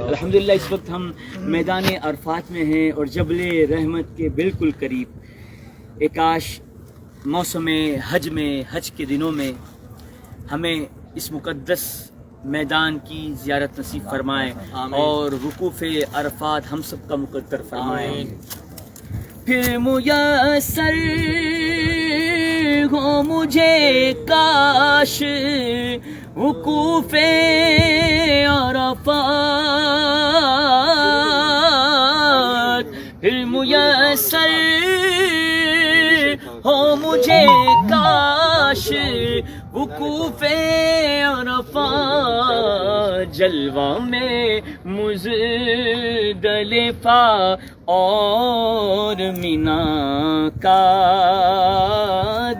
الحمدللہ اس وقت ہم میدان عرفات میں ہیں اور جبل رحمت کے بالکل قریب۔ کاش موسم حج میں، حج کے دنوں میں ہمیں اس مقدس میدان کی زیارت نصیب فرمائے اور وقوف عرفات ہم سب کا مقدر فرمائے۔ پھر میسر ہو مجھے کاش وقوف عرفات، پھر میسر ہو مجھے کاش وقوف عرفات، جلوہ میں مزدلفہ اور مینا کا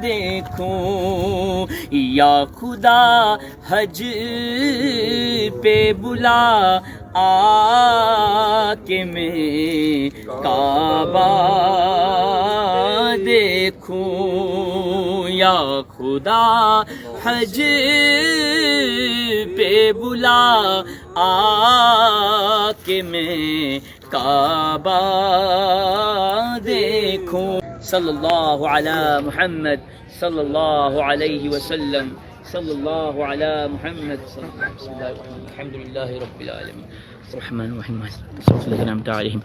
دیکھوں، یا خدا حج پہ بلا آ کے میں کعبہ دیکھوں، یا خدا حج پہ بلا آ کے میں کعبہ دیکھوں۔ صلی اللہ علی محمد صلی اللہ علیہ وسلم، صلی اللہ علی محمد صلی اللہ علیہ وسلم۔ الحمدللہ رب العالمین الرحمن الرحیم مالک یوم الدین۔